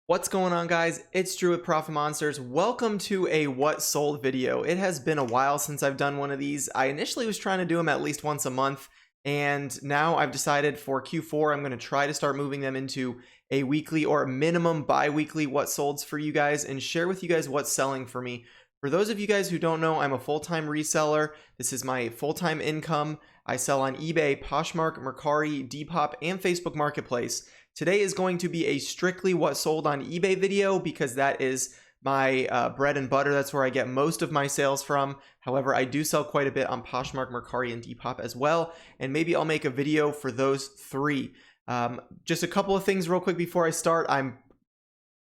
What's going on, guys? It's Drew with Profit Monsters. Welcome to a what sold video. It has been a while since I've done one of these. I initially was trying to do them at least once a month, and now I've decided for Q4 I'm going to try to start moving them into a weekly or minimum bi-weekly what solds for you guys and share with you guys what's selling for me. For those of you guys who don't know, I'm a full-time reseller. This is my full-time income. I sell on eBay, Poshmark, Mercari, Depop, and Facebook Marketplace. Today is going to be a strictly what sold on eBay video because that is my bread and butter. That's where I get most of my sales from. However, I do sell quite a bit on Poshmark, Mercari, and Depop as well. And maybe I'll make a video for those three. Just a couple of things real quick before I start. I'm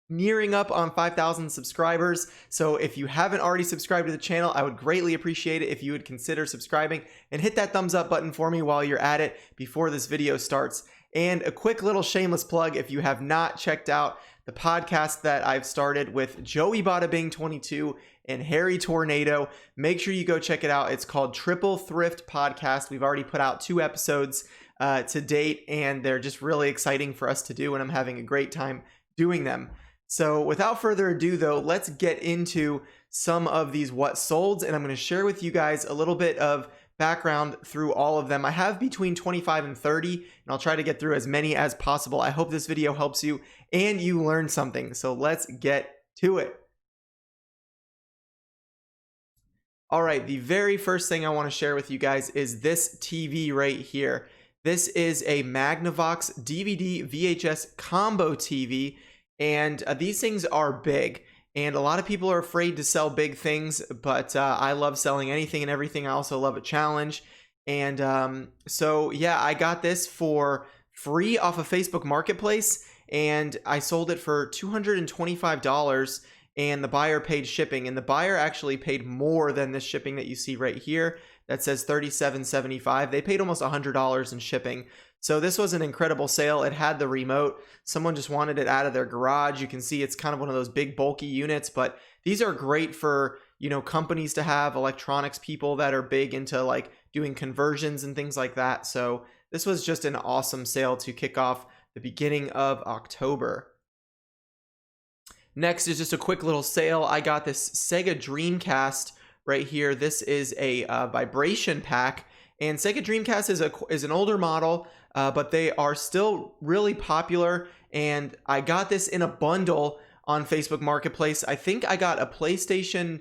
nearing up on 5,000 subscribers. So if you haven't already subscribed to the channel, I would greatly appreciate it if you would consider subscribing and hit that thumbs up button for me while you're at it before this video starts. And a quick little shameless plug, if you have not checked out the podcast that I've started with Joey Bada Bing 22 and Harry Tornado, make sure you go check it out. It's called Triple Thrift Podcast. We've already put out 2 episodes to date, and they're just really exciting for us to do, and I'm having a great time doing them. So without further ado, though, let's get into some of these what solds, and I'm going to share with you guys a little bit of background through all of them. I have between 25 and 30, and I'll try to get through as many as possible. I hope this video helps you and you learn something. So let's get to it. All right, the very first thing I want to share with you guys is this TV right here. This is a Magnavox DVD VHS combo TV, and these things are big. And a lot of people are afraid to sell big things, but I love selling anything and everything. I also love a challenge. And so, yeah, I got this for free off of Facebook Marketplace, and I sold it for $225, and the buyer paid shipping. And the buyer actually paid more than this shipping that you see right here that says $37.75. They paid almost $100 in shipping. So this was an incredible sale. It had the remote. Someone just wanted it out of their garage. You can see it's kind of one of those big bulky units, but these are great for, you know, companies to have, electronics people that are big into like doing conversions and things like that. So this was just an awesome sale to kick off the beginning of October. Next is just a quick little sale. I got this Sega Dreamcast right here. This is a vibration pack, and Sega Dreamcast is an older model, but they are still really popular. And I got this in a bundle on Facebook Marketplace. I think I got a PlayStation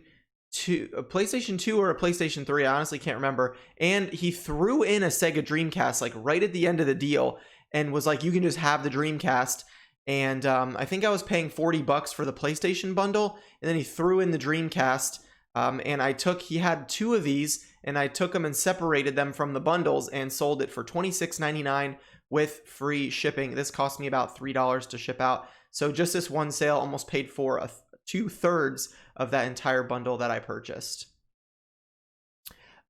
2 or a PlayStation 3. I honestly can't remember. And he threw in a Sega Dreamcast like right at the end of the deal and was like, you can just have the Dreamcast. And I think I was paying $40 for the PlayStation bundle, and then he threw in the Dreamcast. And he had 2 of these, and I took them and separated them from the bundles and sold it for $26.99 with free shipping. This cost me about $3 to ship out. So just this one sale almost paid for 2/3 of that entire bundle that I purchased.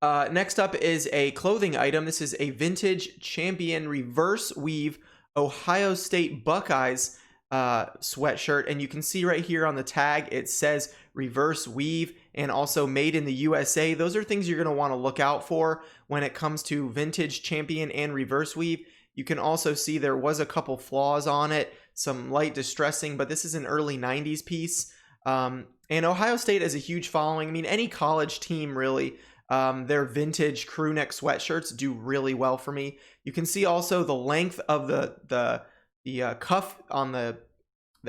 Next up is a clothing item. This is a vintage Champion reverse weave Ohio State Buckeyes sweatshirt, and you can see right here on the tag it says reverse weave and also made in the USA. Those are things you're going to want to look out for when it comes to vintage Champion and reverse weave. You can also see there was a couple flaws on it, some light distressing, but this is an early 90s piece. And Ohio State has a huge following. I mean, any college team really, their vintage crew neck sweatshirts do really well for me. You can see also the length of the cuff on the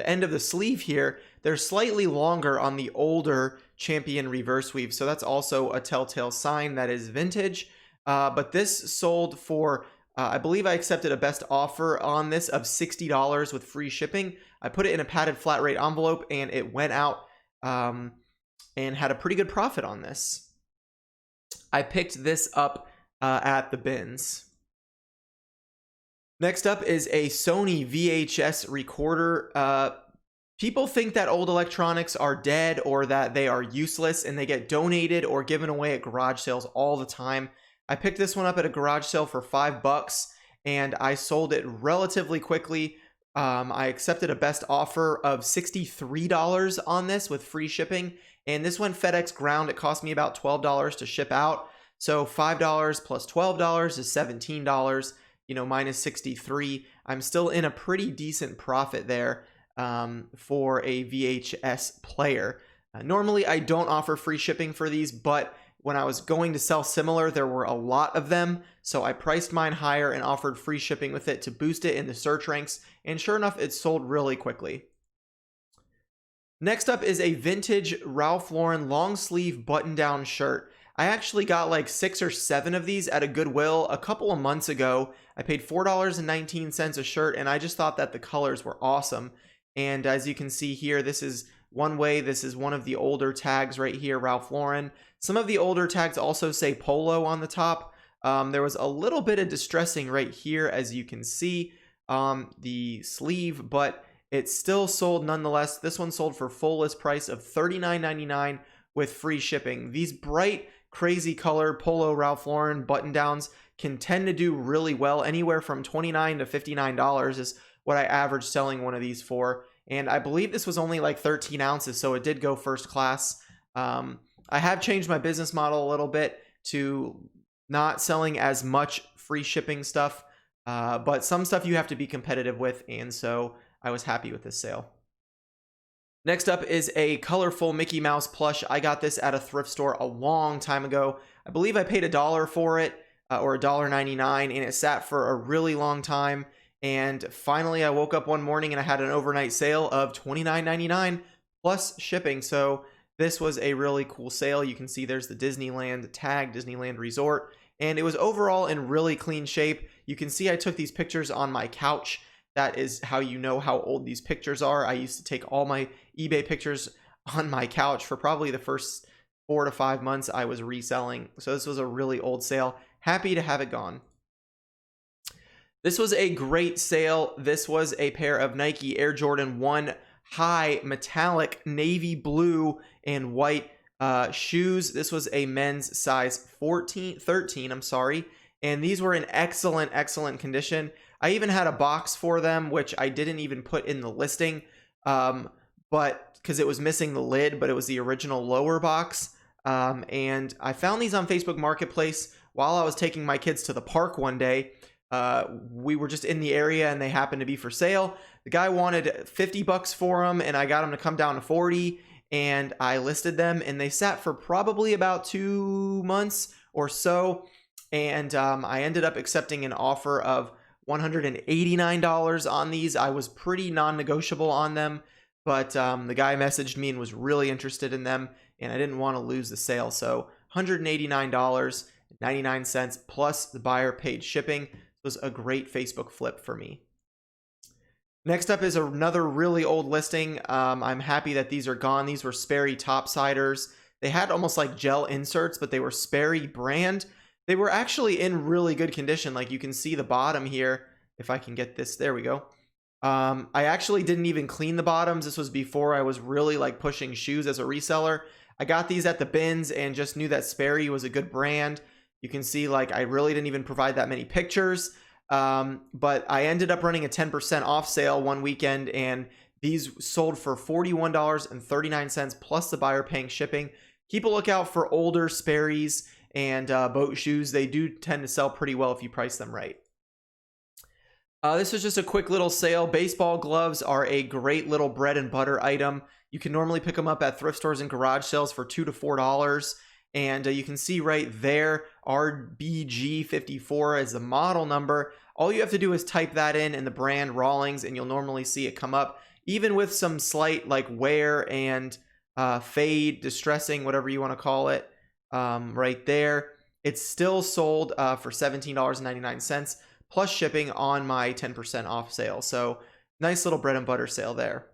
end of the sleeve here. They're slightly longer on the older Champion reverse weave, so that's also a telltale sign that is vintage. But this sold for I believe I accepted a best offer on this of $60 with free shipping. I put it in a padded flat rate envelope, and it went out and had a pretty good profit on this. I picked this up at the bins. Next up is a Sony VHS Recorder. People think that old electronics are dead or that they are useless, and they get donated or given away at garage sales all the time. I picked this one up at a garage sale for $5, and I sold it relatively quickly. I accepted a best offer of $63 on this with free shipping, and this went FedEx ground. It cost me about $12 to ship out. So $5 plus $12 is $17, you know, minus 63. I'm still in a pretty decent profit there. for a VHS player. Normally, I don't offer free shipping for these, but when I was going to sell similar, there were a lot of them, so I priced mine higher and offered free shipping with it to boost it in the search ranks, and sure enough, it sold really quickly. Next up is a vintage Ralph Lauren long sleeve button down shirt. I actually got like 6 or 7 of these at a Goodwill a couple of months ago. I paid $4.19 a shirt, and I just thought that the colors were awesome. And as you can see here, this is one way. This is one of the older tags right here, Ralph Lauren. Some of the older tags also say Polo on the top. There was a little bit of distressing right here, as you can see, the sleeve, but it still sold nonetheless. This one sold for full list price of $39.99 with free shipping. These bright, crazy color Polo Ralph Lauren button downs can tend to do really well. Anywhere from $29 to $59 is what I averaged selling one of these for. And I believe this was only like 13 ounces, so it did go first class. I have changed my business model a little bit to not selling as much free shipping stuff, but some stuff you have to be competitive with, and so I was happy with this sale. Next up is a colorful Mickey Mouse plush. I got this at a thrift store a long time ago. I believe I paid $1 for it, or $1.99, and it sat for a really long time. And finally, I woke up one morning and I had an overnight sale of $29.99 plus shipping. So this was a really cool sale. You can see there's the Disneyland tag, Disneyland Resort, and it was overall in really clean shape. You can see I took these pictures on my couch. That is how you know how old these pictures are. I used to take all my eBay pictures on my couch for probably the first 4 to 5 months I was reselling. So this was a really old sale. Happy to have it gone. This was a great sale. This was a pair of Nike Air Jordan 1 high metallic navy blue and white shoes. This was a men's size 13, I'm sorry. And these were in excellent condition. I even had a box for them, which I didn't even put in the listing, but because it was missing the lid, but it was the original lower box. And I found these on Facebook Marketplace while I was taking my kids to the park one day. We were just in the area and they happened to be for sale. The guy wanted $50 for them, and I got him to come down to 40, and I listed them, and they sat for probably about 2 months or so. And I ended up accepting an offer of $189 on these. I was pretty non-negotiable on them, but the guy messaged me and was really interested in them, and I didn't want to lose the sale. So $189.99 plus the buyer paid shipping. Was a great Facebook flip for me. Next up is another really old listing. I'm happy that these are gone. These were Sperry Top Siders. They had almost like gel inserts, but they were Sperry brand. They were actually in really good condition. Like you can see the bottom here. If I can get this, there we go. I actually didn't even clean the bottoms. This was before I was really like pushing shoes as a reseller. I got these at the bins and just knew that Sperry was a good brand. You can see like I really didn't even provide that many pictures, but I ended up running a 10% off sale one weekend, and these sold for $41.39 plus the buyer paying shipping. Keep a lookout for older Sperry's and boat shoes. They do tend to sell pretty well if you price them right. This was just a quick little sale. Baseball gloves are a great little bread and butter item. You can normally pick them up at thrift stores and garage sales for $2 to $4. And you can see right there, RBG54 is the model number. All you have to do is type that in the brand Rawlings, and you'll normally see it come up. Even with some slight like wear and fade, distressing, whatever you want to call it, right there. It's still sold for $17.99 plus shipping on my 10% off sale. So nice little bread and butter sale there.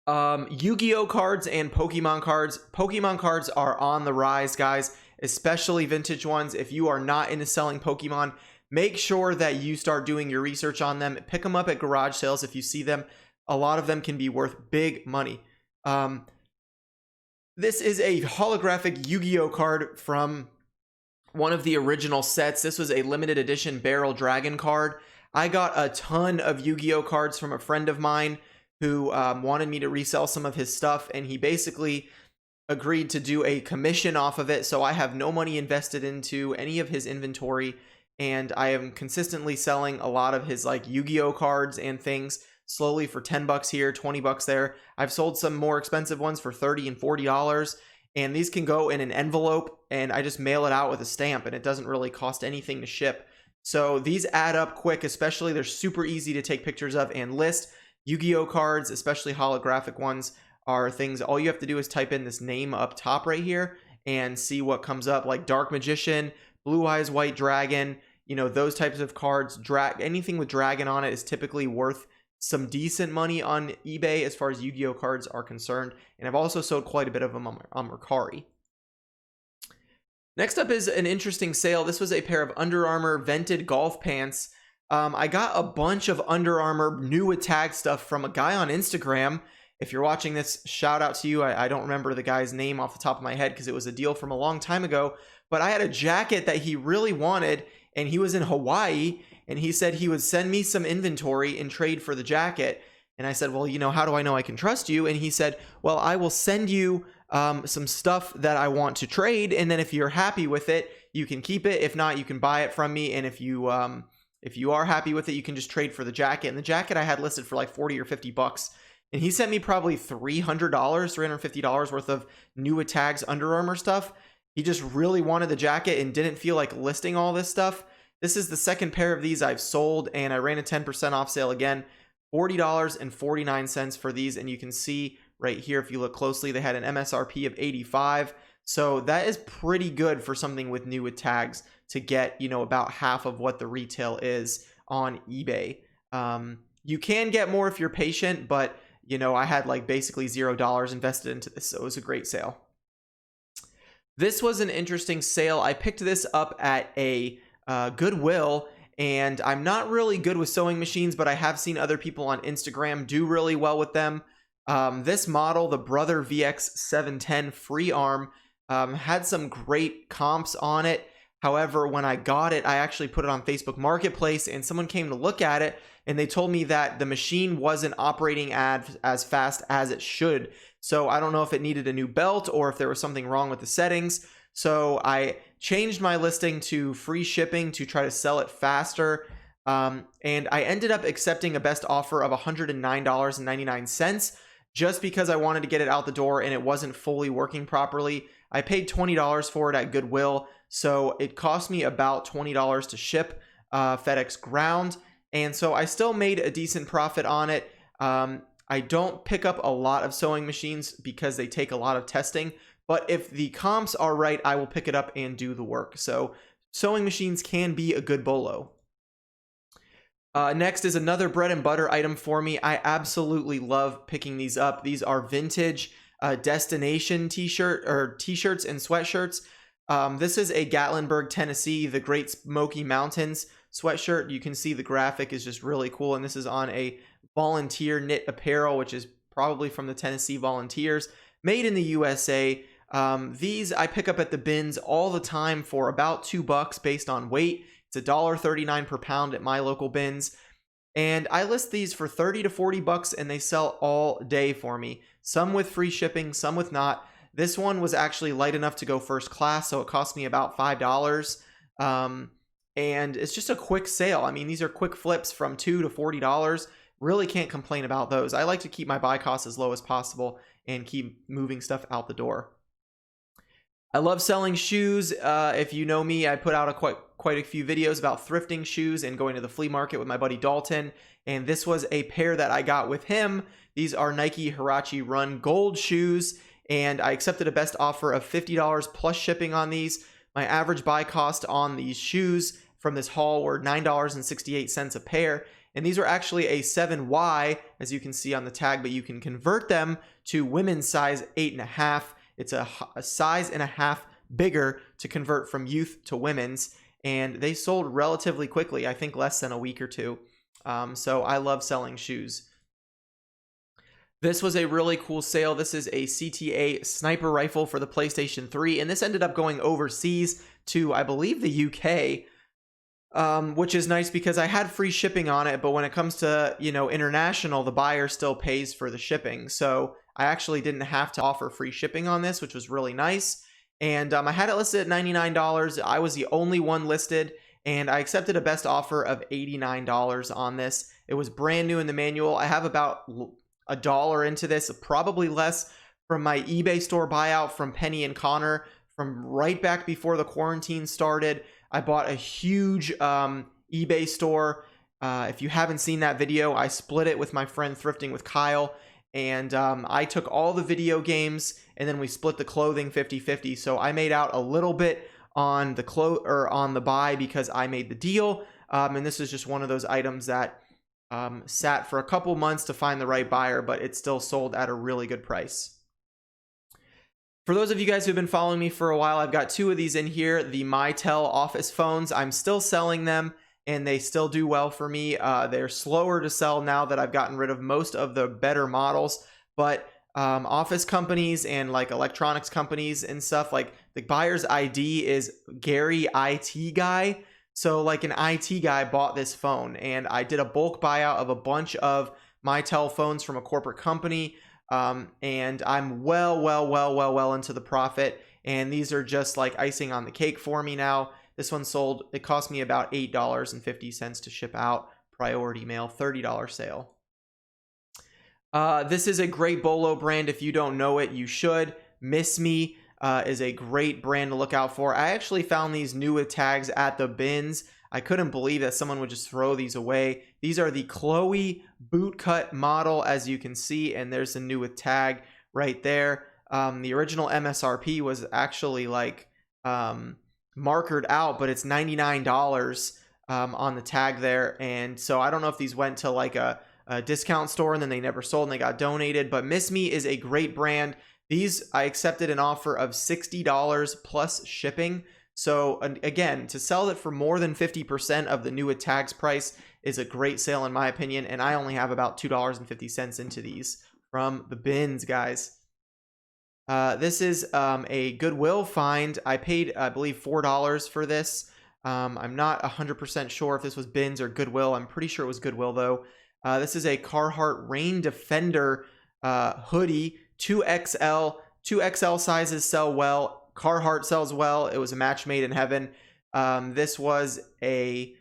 YuGiOh cards and Pokemon cards. Pokemon cards are on the rise, guys, especially vintage ones. If you are not into selling Pokemon, make sure that you start doing your research on them. Pick them up at garage sales if you see them. A lot of them can be worth big money. This is a holographic YuGiOh card from one of the original sets. This was a limited edition Barrel Dragon card. I got a ton of YuGiOh cards from a friend of mine who wanted me to resell some of his stuff, and he basically agreed to do a commission off of it, so I have no money invested into any of his inventory, and I am consistently selling a lot of his like YuGiOh cards and things. slowly for 10 bucks here, 20 bucks there. I've sold some more expensive ones for $30 and $40, and these can go in an envelope, and I just mail it out with a stamp, and it doesn't really cost anything to ship. So these add up quick, especially they're super easy to take pictures of and list. YuGiOh cards, especially holographic ones, are things all you have to do is type in this name up top right here and see what comes up, like Dark Magician, Blue Eyes White Dragon, you know, those types of cards. Anything with dragon on it is typically worth some decent money on eBay as far as YuGiOh cards are concerned, and I've also sold quite a bit of them on Mercari. Next up is an interesting sale. This was a pair of Under Armour vented golf pants. I got a bunch of Under Armour new with tag stuff from a guy on Instagram. If you're watching this, shout out to you. I don't remember the guy's name off the top of my head because it was a deal from a long time ago, but I had a jacket that he really wanted, and he was in Hawaii, and he said he would send me some inventory in trade for the jacket. And I said, well, you know, how do I know I can trust you? And he said, well, I will send you some stuff that I want to trade, and then if you're happy with it, you can keep it. If not, you can buy it from me, and if you are happy with it, you can just trade for the jacket. And the jacket I had listed for like 40 or 50 bucks. And he sent me probably $300, $350 worth of new with tags Under Armour stuff. He just really wanted the jacket and didn't feel like listing all this stuff. This is the second pair of these I've sold, and I ran a 10% off sale again. $40.49 for these, and you can see right here, if you look closely, they had an MSRP of $85. So that is pretty good for something with new with tags to get, you know, about half of what the retail is on eBay. You can get more if you're patient, but you know, I had like basically $0 invested into this, so it was a great sale. This was an interesting sale. I picked this up at a Goodwill, and I'm not really good with sewing machines, but I have seen other people on Instagram do really well with them. This model, the Brother VX710 free arm, had some great comps on it. However, when I got it, I actually put it on Facebook Marketplace, and someone came to look at it, and they told me that the machine wasn't operating as fast as it should. So I don't know if it needed a new belt or if there was something wrong with the settings. So I changed my listing to free shipping to try to sell it faster. And I ended up accepting a best offer of $109.99 just because I wanted to get it out the door and it wasn't fully working properly. I paid $20 for it at Goodwill, so it cost me about $20 to ship FedEx ground. And so I still made a decent profit on it. I don't pick up a lot of sewing machines because they take a lot of testing, but if the comps are right, I will pick it up and do the work. So sewing machines can be a good BOLO. Next is another bread and butter item for me. I absolutely love picking these up. These are vintage destination t-shirts and sweatshirts. This is a Gatlinburg, Tennessee, the Great Smoky Mountains sweatshirt. You can see the graphic is just really cool, and this is on a volunteer knit apparel, which is probably from the Tennessee Volunteers, made in the USA. These I pick up at the bins all the time for about $2 based on weight. It's $1.39 per pound at my local bins, and I list these for 30 to 40 bucks, and they sell all day for me. Some with free shipping, some with not. This one was actually light enough to go first class, so it cost me about $5. And it's just a quick sale. I mean, these are quick flips from $2 to $40. Really can't complain about those. I like to keep my buy costs as low as possible and keep moving stuff out the door. I love selling shoes. If you know me, I put out quite a few videos about thrifting shoes and going to the flea market with my buddy Dalton. And this was a pair that I got with him. These are Nike Hirachi Run Gold shoes, and I accepted a best offer of $50 plus shipping on these. My average buy cost on these shoes from this haul were $9.68 a pair, and these are actually a 7Y, as you can see on the tag, but you can convert them to women's size 8.5. It's a size and a half bigger to convert from youth to women's, and they sold relatively quickly, I think less than a week or two. So I love selling shoes. This was a really cool sale. This is a CTA sniper rifle for the PlayStation 3, and this ended up going overseas to, I believe, the UK, which is nice because I had free shipping on it, but when it comes to, you know, international, the buyer still pays for the shipping. So I actually didn't have to offer free shipping on this, which was really nice. And I had it listed at $99. I was the only one listed, and I accepted a best offer of $89 on this. It was brand new in the manual. I have about $1 into this, probably less, from my eBay store buyout from Penny and Connor from right back before the quarantine started. I bought a huge eBay store. If you haven't seen that video, I split it with my friend Thrifting with Kyle, and I took all the video games and then we split the clothing 50-50. So I made out a little bit on the on the buy because I made the deal, and this is just one of those items that sat for a couple months to find the right buyer, but it still sold at a really good price. For those of you guys who've been following me for a while, I've got two of these in here, the Mitel office phones. I'm still selling them and they still do well for me. They're slower to sell now that I've gotten rid of most of the better models, but office companies and like electronics companies and stuff, like the buyer's ID is Gary IT Guy. So like an IT guy bought this phone, and I did a bulk buyout of a bunch of Mitel phones from a corporate company. And I'm well into the profit, and these are just like icing on the cake for me now. This one sold, it cost me about $8.50 to ship out, priority mail, $30 sale. This is a great BOLO brand. If you don't know it, you should. Miss Me is a great brand to look out for. I actually found these new with tags at the bins. I couldn't believe that someone would just throw these away. These are the Chloe bootcut model, as you can see, and there's a new with tag right there. The original MSRP was actually like markered out, but it's $99 on the tag there. And so I don't know if these went to like a discount store and then they never sold and they got donated, but Miss Me is a great brand. These, I accepted an offer of $60 plus shipping. So again, to sell it for more than 50% of the new with tags price is a great sale in my opinion, and I only have about $2.50 into these from the bins, guys. This is a Goodwill find. I paid, I believe, $4 for this. I'm not 100% sure if this was bins or Goodwill. I'm pretty sure it was Goodwill though. This is a Carhartt Rain Defender hoodie, 2XL. 2XL sizes sell well. Carhartt sells well. It was a match made in heaven. This was a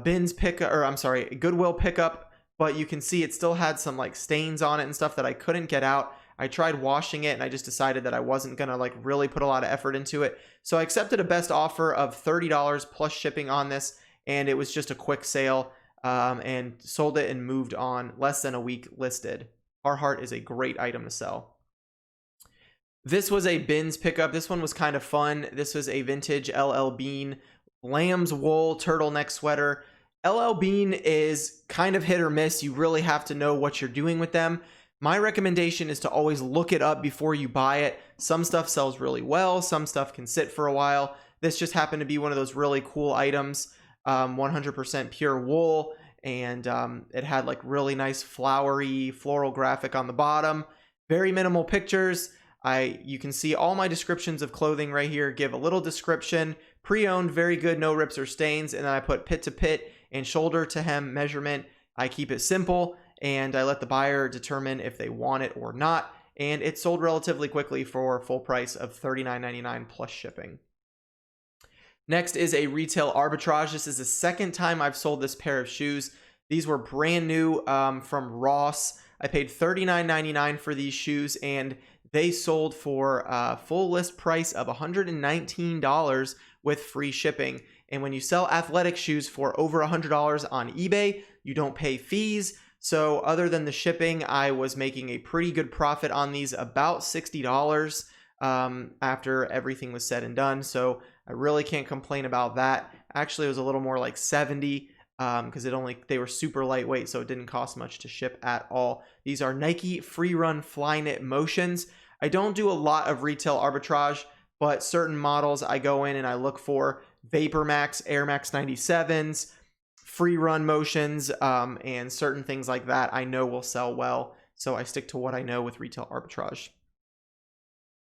bins pickup, or I'm sorry, a Goodwill pickup, but you can see it still had some like stains on it and stuff that I couldn't get out. I tried washing it and I just decided that I wasn't gonna like really put a lot of effort into it. So I accepted a best offer of $30 plus shipping on this, and it was just a quick sale, and sold it and moved on. Less than a week listed. Carhartt is a great item to sell. This was a bins pickup. This one was kind of fun. This was a vintage LL Bean lamb's wool turtleneck sweater. LL Bean is kind of hit or miss. You really have to know what you're doing with them. My recommendation is to always look it up before you buy it. Some stuff sells really well. Some stuff can sit for a while. This just happened to be one of those really cool items. 100% pure wool, and it had like really nice flowery floral graphic on the bottom. Very minimal pictures. You can see all my descriptions of clothing right here. Give a little description. Pre-owned, very good, no rips or stains. And then I put pit to pit and shoulder to hem measurement. I keep it simple, and I let the buyer determine if they want it or not. And it sold relatively quickly for a full price of $39.99 plus shipping. Next is a retail arbitrage. This is the second time I've sold this pair of shoes. These were brand new from Ross. I paid $39.99 for these shoes, and they sold for a full list price of $119 with free shipping. And when you sell athletic shoes for over $100 on eBay, you don't pay fees. So other than the shipping, I was making a pretty good profit on these, about $60 after everything was said and done. So I really can't complain about that. Actually, it was a little more like 70 because they were super lightweight, so it didn't cost much to ship at all. These are Nike Free Run Flyknit Motions. I don't do a lot of retail arbitrage, but certain models I go in and I look for Vapor Max, Air Max 97s, Free Run Motions, and certain things like that I know will sell well. So I stick to what I know with retail arbitrage.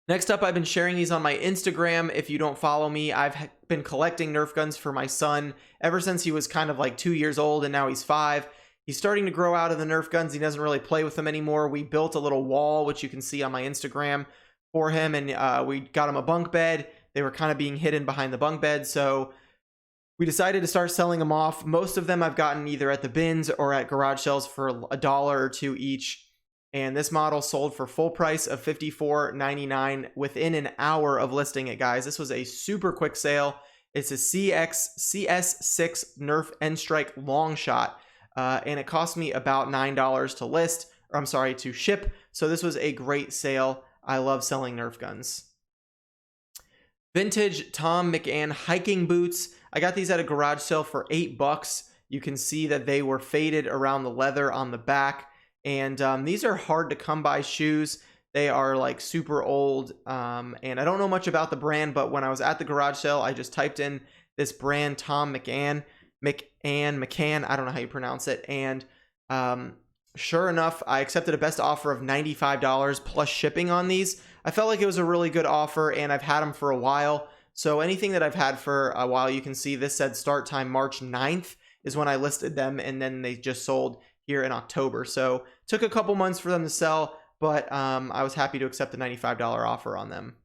Next up, I've been sharing these on my Instagram. If you don't follow me, I've been collecting Nerf guns for my son ever since he was kind of like 2 years old, and now he's 5. He's starting to grow out of the Nerf guns. He doesn't really play with them anymore. We built a little wall, which you can see on my Instagram, for him, and we got him a bunk bed. They were kind of being hidden behind the bunk bed, so We decided to start selling them off. Most of them I've gotten either at the bins or at garage sales for $1 or $2 each. And this model sold for full price of $54.99 within an hour of listing it, guys. This was a super quick sale. It's a CS6 Nerf nstrike long shot. And it cost me about $9 to list, or I'm sorry, to ship. So this was a great sale. I love selling Nerf guns. Vintage Tom McCann hiking boots. I got these at a garage sale for $8. You can see that they were faded around the leather on the back. And these are hard to come by shoes. They are like super old. And I don't know much about the brand, but when I was at the garage sale, I just typed in this brand, Tom McCann. McCann, I don't know how you pronounce it. And sure enough, I accepted a best offer of $95 plus shipping on these. I felt like it was a really good offer, and I've had them for a while. So anything that I've had for a while, you can see this said start time March 9th is when I listed them, and then they just sold here in October. So took a couple months for them to sell, but I was happy to accept the $95 offer on them.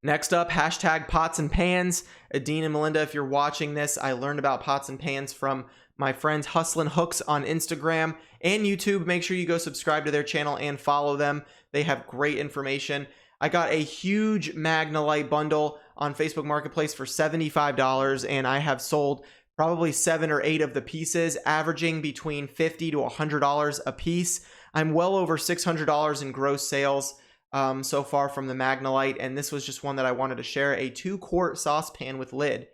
Next up, hashtag pots and pans. Dean and Melinda, if you're watching this, I learned about pots and pans from my friends Hustlin' Hooks on Instagram and YouTube. Make sure you go subscribe to their channel and follow them. They have great information. I got a huge magnalite bundle on Facebook Marketplace for $75, and I have sold probably 7 or 8 of the pieces, averaging between $50 to $100 a piece. I'm well over $600 in gross sales so far from the magnalite, and this was just one that I wanted to share. A 2-quart saucepan with lid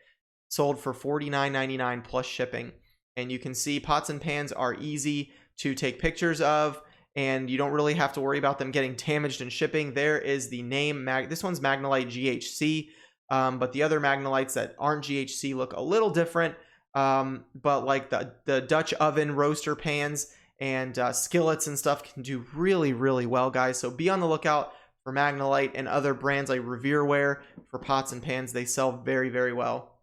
sold for $49.99 plus shipping. And you can see pots and pans are easy to take pictures of, and you don't really have to worry about them getting damaged in shipping. There is the name. This one's Magnalite GHC, but the other magnalites that aren't GHC look a little different. But like the Dutch oven roaster pans and skillets and stuff can do really, really well, guys. So be on the lookout for Magnalite and other brands like Revereware for pots and pans. They sell very, very well.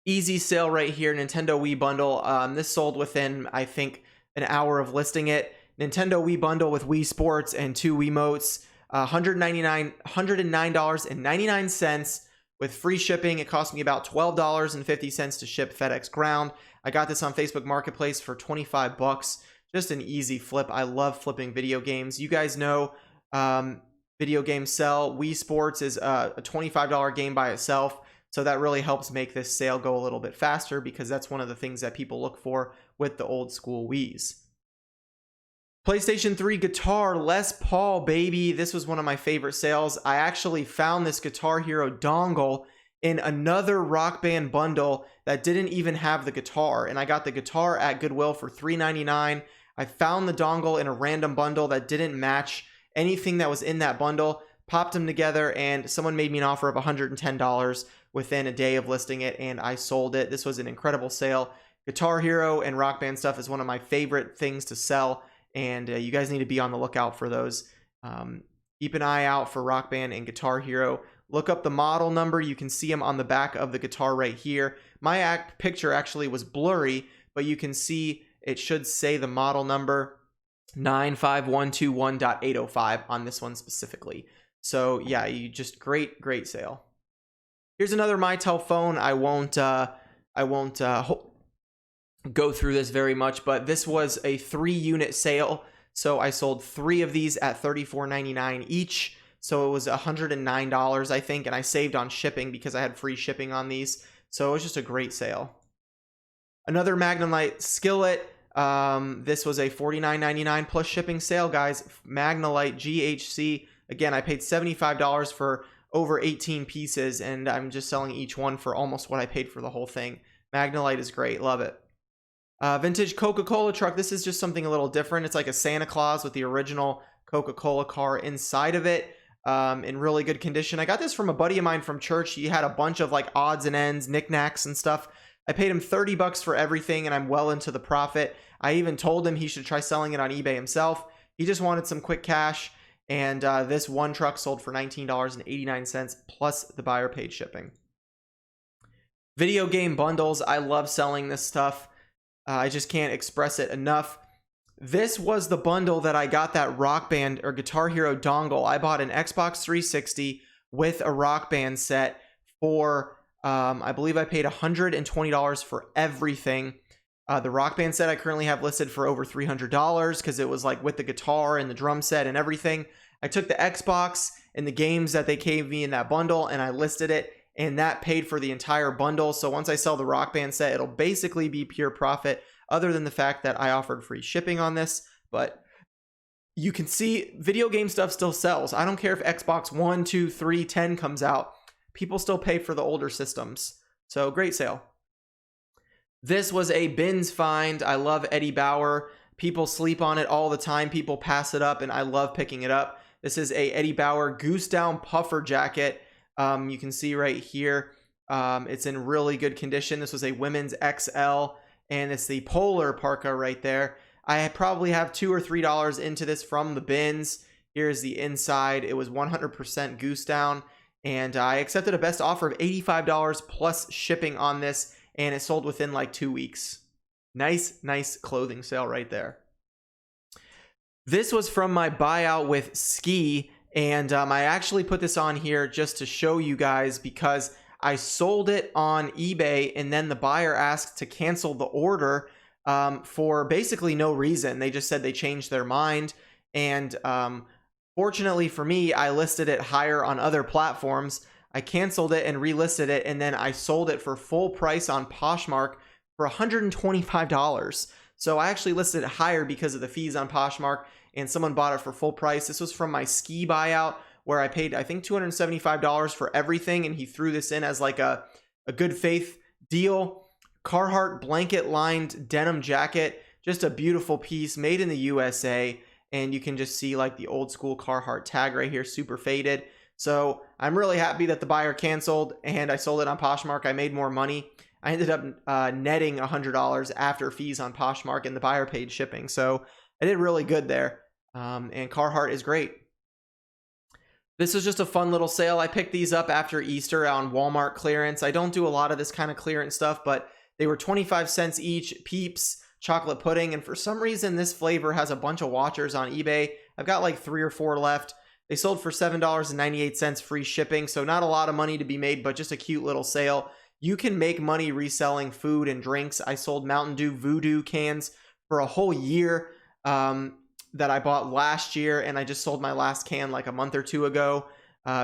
Easy sale right here, Nintendo Wii bundle. This sold within, I think, an hour of listing it. Nintendo Wii bundle with Wii Sports and 2 Wiimotes, $109.99 with free shipping. It cost me about $12.50 to ship FedEx Ground. I got this on Facebook Marketplace for $25. Just an easy flip. I love flipping video games. You guys know video games sell. Wii Sports is a $25 game by itself. So that really helps make this sale go a little bit faster, because that's one of the things that people look for with the old school Wiis. PlayStation 3 guitar, Les Paul, baby. This was one of my favorite sales. I actually found this Guitar Hero dongle in another Rock Band bundle that didn't even have the guitar. And I got the guitar at Goodwill for $3.99. I found the dongle in a random bundle that didn't match anything that was in that bundle. Popped them together, and someone made me an offer of $110 within a day of listing it, and I sold it. This was an incredible sale. Guitar Hero and Rock Band stuff is one of my favorite things to sell, and you guys need to be on the lookout for those. Keep an eye out for Rock Band and Guitar Hero. Look up the model number. You can see them on the back of the guitar right here. My picture actually was blurry, but you can see it should say the model number 95121.805 on this one specifically. So yeah, you just great sale. Here's another Mitel phone. I won't go through this very much, but this was a 3-unit sale. So I sold 3 of these at $34.99 each. So it was $109, I think, and I saved on shipping because I had free shipping on these. So it was just a great sale. Another Magnalite skillet. This was a $49.99 plus shipping sale, guys. Magnalite GHC. Again, I paid $75 for over 18 pieces, and I'm just selling each one for almost what I paid for the whole thing. Magnalite is great. Love it. Vintage Coca-Cola truck. This is just something a little different. It's like a Santa Claus with the original Coca-Cola car inside of it, in really good condition. I got this from a buddy of mine from church. He had a bunch of like odds and ends, knickknacks and stuff. I paid him $30 for everything, and I'm well into the profit. I even told him he should try selling it on eBay himself. He just wanted some quick cash. And this one truck sold for $19.89 plus the buyer paid shipping. Video game bundles. I love selling this stuff. I just can't express it enough. This was the bundle that I got that Rock Band or Guitar Hero dongle. I bought an Xbox 360 with a Rock Band set for I believe I paid $120 for everything. The Rock Band set I currently have listed for over $300 because it was like with the guitar and the drum set and everything. I took the Xbox and the games that they gave me in that bundle and I listed it, and that paid for the entire bundle. So once I sell the Rock Band set, it'll basically be pure profit, other than the fact that I offered free shipping on this. But you can see video game stuff still sells. I don't care if Xbox 1, 2, 3, 10 comes out. People still pay for the older systems. So great sale. This was a bins find. I love Eddie Bauer. People sleep on it all the time. People pass it up and I love picking it up. This is a Eddie Bauer Goose Down puffer jacket. You can see right here. It's in really good condition. This was a women's XL and it's the polar parka right there. I probably have $2 or $3 into this from the bins. Here's the inside. It was 100% goose down, and I accepted a best offer of $85 plus shipping on this, and it sold within like 2 weeks. Nice clothing sale right there. This was from my buyout with Ski, and I actually put this on here just to show you guys because I sold it on eBay, and then the buyer asked to cancel the order for basically no reason. They just said they changed their mind, and fortunately for me, I listed it higher on other platforms. I canceled it and relisted it, and then I sold it for full price on Poshmark for $125. So I actually listed it higher because of the fees on Poshmark, and someone bought it for full price. This was from my Ski buyout where I paid, I think, $275 for everything, and he threw this in as like a good faith deal. Carhartt blanket lined denim jacket, just a beautiful piece made in the USA, and you can just see like the old school Carhartt tag right here, super faded. So I'm really happy that the buyer canceled and I sold it on Poshmark. I made more money. I ended up netting $100 after fees on Poshmark, and the buyer paid shipping. So I did really good there. And Carhartt is great. This is just a fun little sale. I picked these up after Easter on Walmart clearance. I don't do a lot of this kind of clearance stuff, but they were 25 cents each. Peeps chocolate pudding, and for some reason this flavor has a bunch of watchers on eBay. I've got like 3 or 4 left. They sold for $7.98 free shipping, so not a lot of money to be made, but just a cute little sale. You can make money reselling food and drinks. I sold Mountain Dew Voodoo cans for a whole year that I bought last year, and I just sold my last can like a month or 2 ago.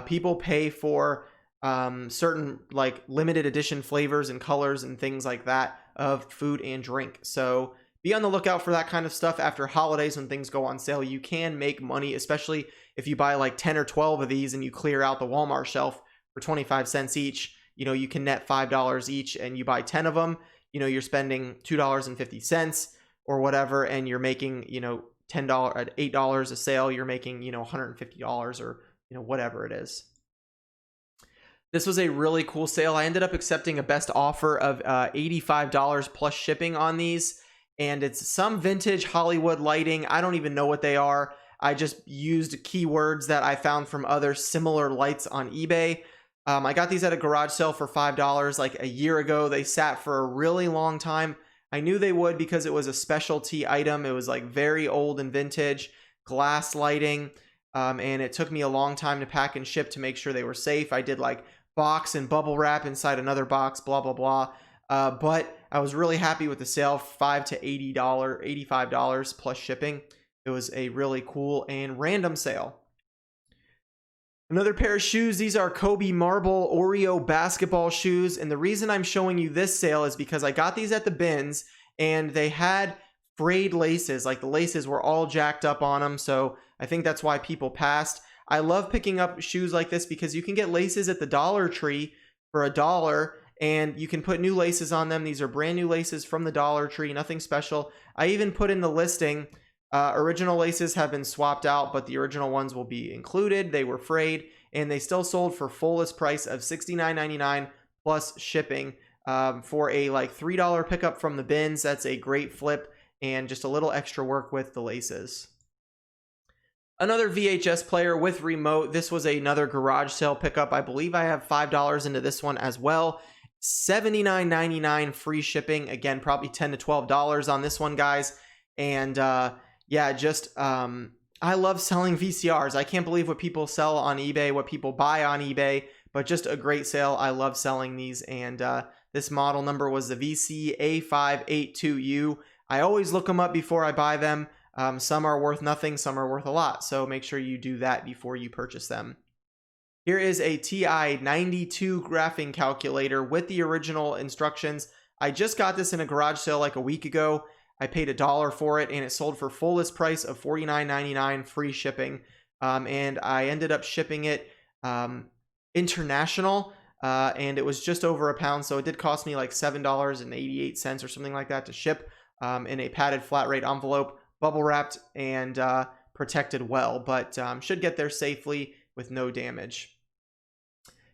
People pay for certain like limited edition flavors and colors and things like that of food and drink. So be on the lookout for that kind of stuff after holidays when things go on sale. You can make money, especially if you buy like 10 or 12 of these and you clear out the Walmart shelf for 25 cents each. You know, you can net $5 each, and you buy 10 of them, you know, you're spending $2.50 or whatever, and you're making, you know, $10 at $8 a sale, you're making, you know, $150 or, you know, whatever it is. This was a really cool sale. I ended up accepting a best offer of $85 plus shipping on these, and it's some vintage Hollywood lighting. I don't even know what they are. I just used keywords that I found from other similar lights on eBay. I got these at a garage sale for $5 like a year ago. They sat for a really long time. I knew they would because it was a specialty item. It was like very old and vintage glass lighting, and it took me a long time to pack and ship to make sure they were safe. I did like box and bubble wrap inside another box, blah blah blah. But I was really happy with the sale, $5 to $85 plus shipping. It was a really cool and random sale. Another pair of shoes. These are Kobe Marble Oreo basketball shoes, and the reason I'm showing you this sale is because I got these at the bins and they had frayed laces. Like the laces were all jacked up on them, so I think that's why people passed. I love picking up shoes like this because you can get laces at the Dollar Tree for $1 and you can put new laces on them. These are brand new laces from the Dollar Tree, nothing special. I even put in the listing, original laces have been swapped out, but the original ones will be included. They were frayed and they still sold for fullest price of $69.99 plus shipping for a like $3 pickup from the bins. That's a great flip and just a little extra work with the laces. Another VHS player with remote. This was another garage sale pickup. I believe I have $5 into this one as well. $79.99 free shipping. Again, probably $10 to $12 on this one, guys. And yeah, just I love selling VCRs. I can't believe what people sell on eBay, what people buy on eBay, but just a great sale. I love selling these, and this model number was the VC-A582U. I always look them up before I buy them. Some are worth nothing, some are worth a lot, so make sure you do that before you purchase them. Here is a TI-92 graphing calculator with the original instructions. I just got this in a garage sale like a week ago. I paid $1 for it, and it sold for full list price of $49.99, free shipping. And I ended up shipping it international, and it was just over £1, so it did cost me like $7.88 or something like that to ship in a padded flat rate envelope, bubble wrapped and protected well, but should get there safely with no damage.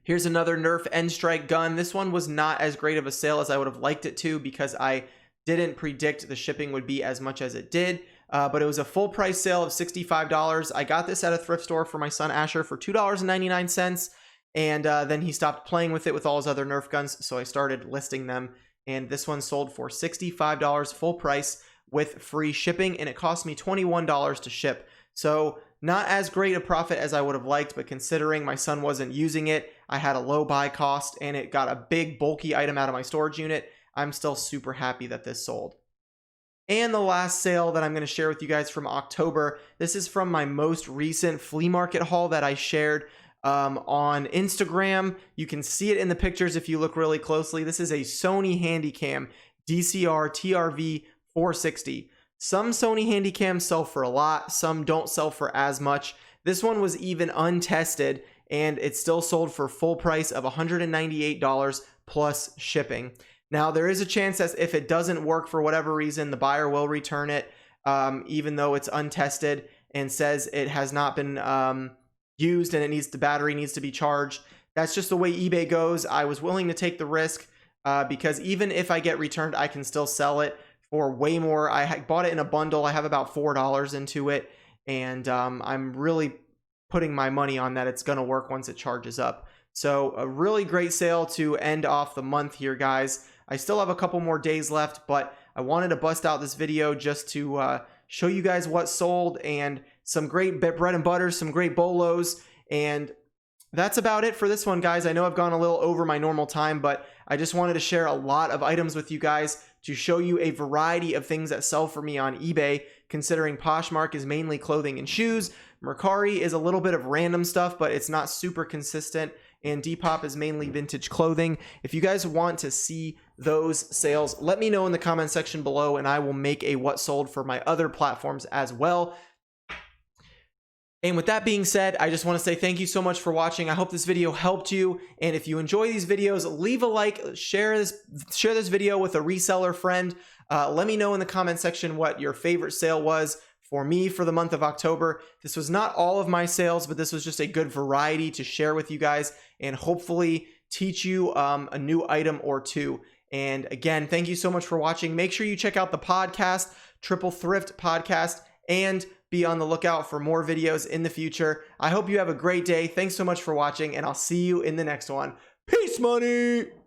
Here's another Nerf nstrike gun. This one was not as great of a sale as I would have liked it to, because I didn't predict the shipping would be as much as it did, but it was a full price sale of $65. I got this at a thrift store for my son Asher for $2.99, and then he stopped playing with it with all his other Nerf guns, so I started listing them, and this one sold for $65 full price with free shipping, and it cost me $21 to ship. So not as great a profit as I would have liked, but considering my son wasn't using it, I had a low buy cost, and it got a big bulky item out of my storage unit. I'm still super happy that this sold. And the last sale that I'm going to share with you guys from October, this is from my most recent flea market haul that I shared on Instagram. You can see it in the pictures if you look really closely. This is a Sony Handycam DCR TRV 460. Some Sony Handycams sell for a lot, some don't sell for as much. This one was even untested, and it still sold for full price of $198 plus shipping. Now, there is a chance that if it doesn't work for whatever reason, the buyer will return it, even though it's untested and says it has not been used and the battery needs to be charged. That's just the way eBay goes. I was willing to take the risk because even if I get returned, I can still sell it for way more. I bought it in a bundle. I have about $4 into it, and I'm really putting my money on that it's going to work once it charges up. So a really great sale to end off the month here, guys. I still have a couple more days left, but I wanted to bust out this video just to show you guys what sold and some great bread and butter, some great BOLOs, and that's about it for this one, guys. I know I've gone a little over my normal time, but I just wanted to share a lot of items with you guys to show you a variety of things that sell for me on eBay, considering Poshmark is mainly clothing and shoes. Mercari is a little bit of random stuff, but it's not super consistent, and Depop is mainly vintage clothing. If you guys want to see those sales, let me know in the comment section below, and I will make a what sold for my other platforms as well. And with that being said, I just want to say thank you so much for watching. I hope this video helped you. And if you enjoy these videos, leave a like, share this video with a reseller friend. Let me know in the comment section what your favorite sale was for me for the month of October. This was not all of my sales, but this was just a good variety to share with you guys and hopefully teach you a new item or two. And again, thank you so much for watching. Make sure you check out the podcast, Triple Thrift Podcast, and be on the lookout for more videos in the future. I hope you have a great day. Thanks so much for watching, and I'll see you in the next one. Peace, money!